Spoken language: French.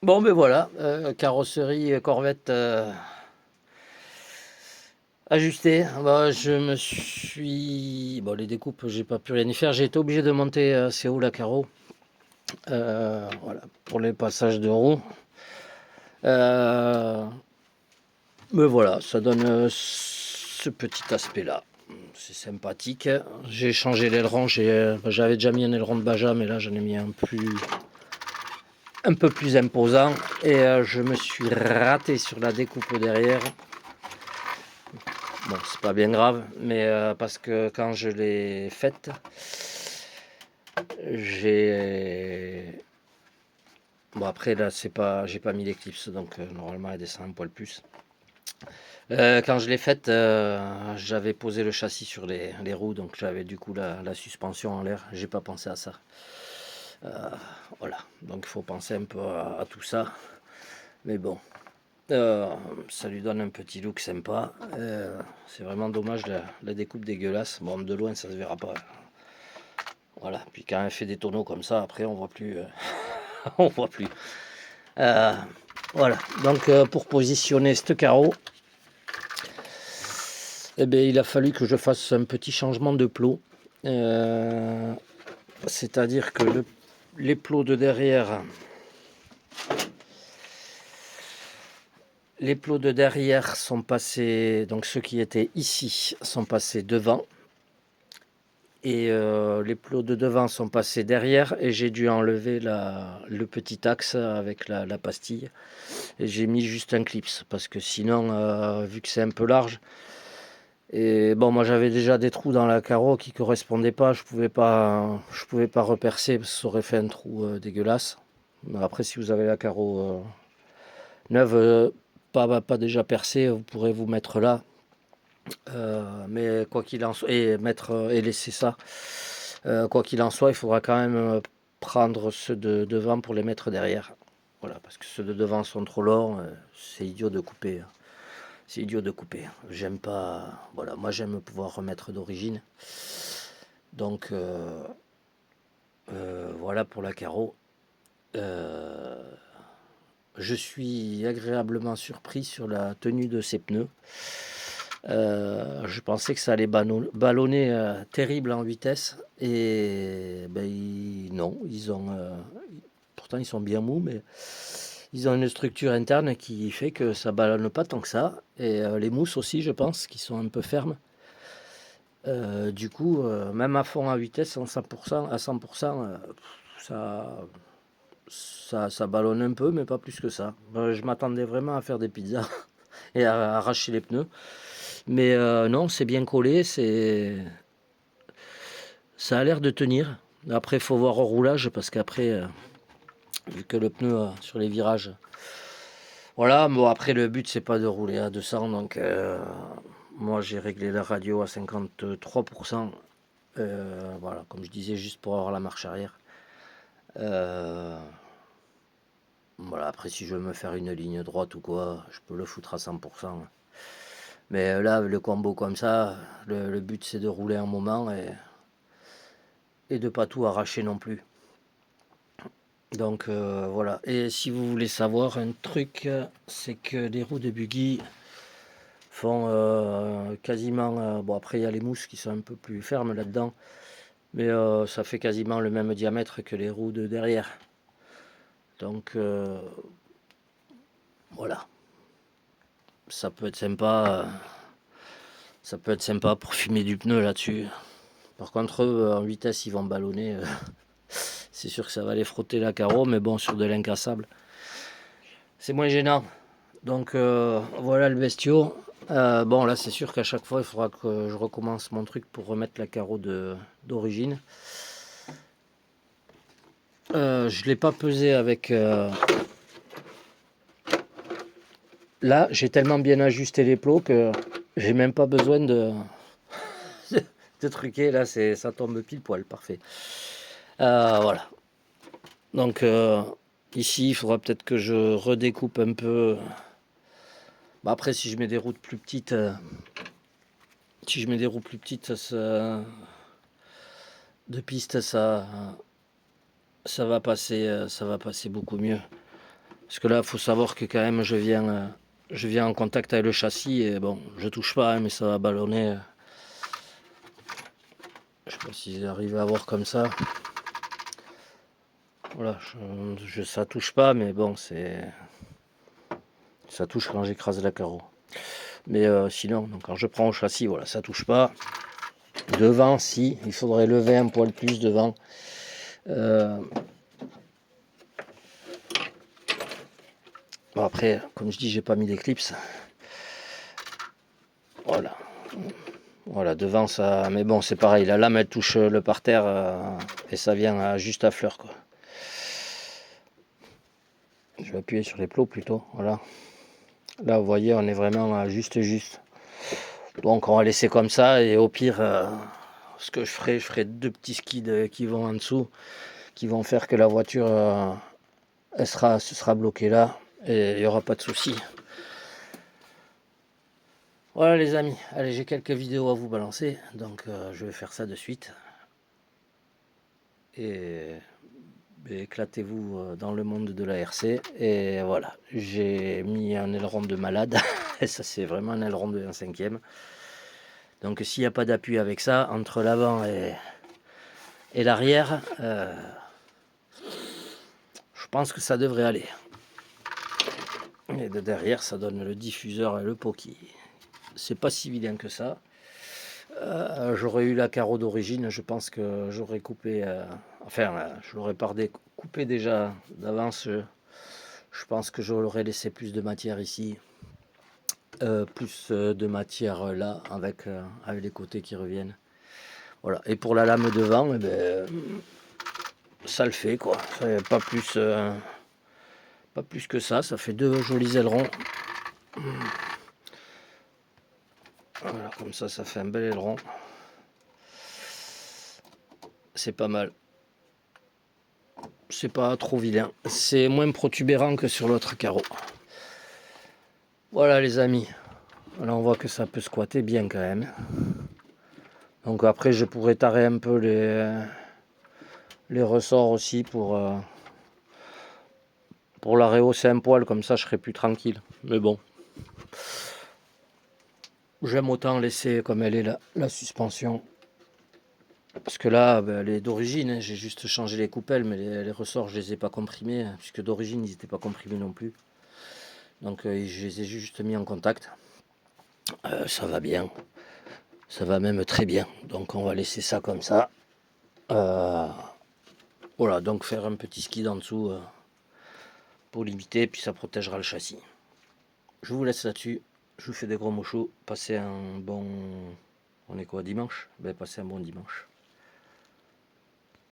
Bon, ben voilà, carrosserie Corvette ajustée. Bah, je me suis. Bon, les découpes, j'ai pas pu rien y faire. J'ai été obligé de monter c'est où la carreau voilà, pour les passages de roues. Euh, mais voilà, ça donne ce petit aspect-là. C'est sympathique. J'ai changé l'aileron. J'avais déjà mis un aileron de Baja, mais là j'en ai mis un peu plus imposant. Et je me suis raté sur la découpe derrière. Bon, c'est pas bien grave, mais parce que quand je l'ai faite, j'ai. Bon, après, là, c'est pas. J'ai pas mis l'éclipse, donc normalement, elle descend un poil plus. Quand je l'ai faite, j'avais posé le châssis sur les roues, donc j'avais du coup la suspension en l'air. J'ai pas pensé à ça. Voilà, donc il faut penser un peu à tout ça. Mais bon, ça lui donne un petit look sympa. C'est vraiment dommage la découpe dégueulasse. Bon, de loin, ça se verra pas. Voilà, puis quand elle fait des tonneaux comme ça, après on voit plus. On voit plus. Euh, voilà, donc pour positionner ce carreau, eh bien, il a fallu que je fasse un petit changement de plot. C'est-à-dire que les plots de derrière. Les plots de derrière sont passés, donc ceux qui étaient ici sont passés devant. Et les plots de devant sont passés derrière et j'ai dû enlever le petit axe avec la pastille. Et j'ai mis juste un clips parce que sinon, vu que c'est un peu large, et bon, moi j'avais déjà des trous dans la carreau qui correspondaient pas, je pouvais pas repercer parce que ça aurait fait un trou dégueulasse. Mais après, si vous avez la carreau neuve, pas déjà percée, vous pourrez vous mettre là. Mais quoi qu'il en soit, et laisser ça. Quoi qu'il en soit, il faudra quand même prendre ceux de devant pour les mettre derrière. Voilà, parce que ceux de devant sont trop longs, c'est idiot de couper. C'est idiot de couper. J'aime pas. Voilà, moi j'aime pouvoir remettre d'origine. Donc voilà pour la carreau. Euh, je suis agréablement surpris sur la tenue de ces pneus. Je pensais que ça allait ballonner terrible en vitesse et ben, non, pourtant ils sont bien mous, mais ils ont une structure interne qui fait que ça ballonne pas tant que ça. Et les mousses aussi, je pense, qui sont un peu fermes. Du coup, même à fond à vitesse, en 100%, à 100%, ça, ça ballonne un peu, mais pas plus que ça. Je m'attendais vraiment à faire des pizzas et à arracher les pneus. Mais non, c'est bien collé, ça a l'air de tenir. Après, il faut voir au roulage parce qu'après, vu que le pneu sur les virages. Voilà, bon, après, le but, c'est pas de rouler à 200. Donc, moi, j'ai réglé la radio à 53%. Voilà, comme je disais, juste pour avoir la marche arrière. Euh, voilà, après, si je veux me faire une ligne droite ou quoi, je peux le foutre à 100%. Mais là, le combo comme ça, le but, c'est de rouler un moment et de pas tout arracher non plus. Donc voilà. Et si vous voulez savoir un truc, c'est que les roues de buggy font quasiment. Bon, après, il y a les mousses qui sont un peu plus fermes là-dedans, mais ça fait quasiment le même diamètre que les roues de derrière. Donc voilà. Ça peut être sympa. Ça peut être sympa pour fumer du pneu là-dessus. Par contre, eux, en vitesse, ils vont ballonner. C'est sûr que ça va les frotter la carreau, mais bon, sur de l'incassable, c'est moins gênant. Donc voilà le bestiau. Bon là c'est sûr qu'à chaque fois il faudra que je recommence mon truc pour remettre la carreau d'origine. Je ne l'ai pas pesé avec... Là j'ai tellement bien ajusté les plots que j'ai même pas besoin de truquer. Là ça tombe pile poil, parfait. Voilà. Donc ici il faudra peut-être que je redécoupe un peu. Bah, après si je mets des routes plus petites... si je mets des roues plus petites, de piste, ça va passer beaucoup mieux. Parce que là, il faut savoir que quand même, je viens en contact avec le châssis et bon, je touche pas, hein, mais ça va ballonner. Je sais pas si j'arrive à voir comme ça. Voilà, ça touche pas, mais bon, ça touche quand j'écrase la carreau. Mais sinon, donc, quand je prends au châssis, voilà, ça touche pas. Devant, si, il faudrait lever un poil plus devant. Bon, après, comme je dis, j'ai pas mis d'éclipse. Voilà. Voilà, devant ça. Mais bon, c'est pareil, la lame elle touche le parterre et ça vient juste à fleur, quoi. Je vais appuyer sur les plots plutôt. Voilà. Là, vous voyez, on est vraiment à juste. Donc, on va laisser comme ça et au pire, ce que je ferai 2 petits skids qui vont en dessous, qui vont faire que la voiture se sera bloquée là et il n'y aura pas de souci. Voilà les amis, allez, j'ai quelques vidéos à vous balancer, donc je vais faire ça de suite. Et éclatez-vous dans le monde de la RC. Et voilà, j'ai mis un aileron de malade, et ça c'est vraiment un aileron de 1/5. Donc s'il n'y a pas d'appui avec ça, entre l'avant et l'arrière, je pense que ça devrait aller. Et de derrière, ça donne le diffuseur et le pot qui... C'est pas si vilain que ça. J'aurais eu la carreau d'origine, je pense que j'aurais coupé, je l'aurais coupé déjà d'avance. Je pense que j'aurais laissé plus de matière ici, plus de matière là, avec les côtés qui reviennent. Voilà. Et pour la lame devant, eh ben, ça le fait quoi. Pas plus que ça. Ça fait 2 jolis ailerons. Voilà, comme ça fait un bel aileron. C'est pas mal. C'est pas trop vilain. C'est moins protubérant que sur l'autre carreau. Voilà les amis. Là on voit que ça peut squatter bien quand même. Donc après je pourrais tarer un peu les ressorts aussi pour la rehausser un poil, comme ça je serai plus tranquille. Mais bon. J'aime autant laisser comme elle est la suspension. Parce que là, ben, elle est d'origine, hein. J'ai juste changé les coupelles, mais les ressorts je les ai pas comprimés, hein, puisque d'origine ils n'étaient pas comprimés non plus. Donc je les ai juste mis en contact. Ça va bien. Ça va même très bien. Donc on va laisser ça comme ça. Voilà, donc faire un petit skid en dessous pour limiter, puis ça protégera le châssis. Je vous laisse là-dessus. Je vous fais des gros mouchous. Passez un bon... On est quoi, dimanche? Ben, passez un bon dimanche.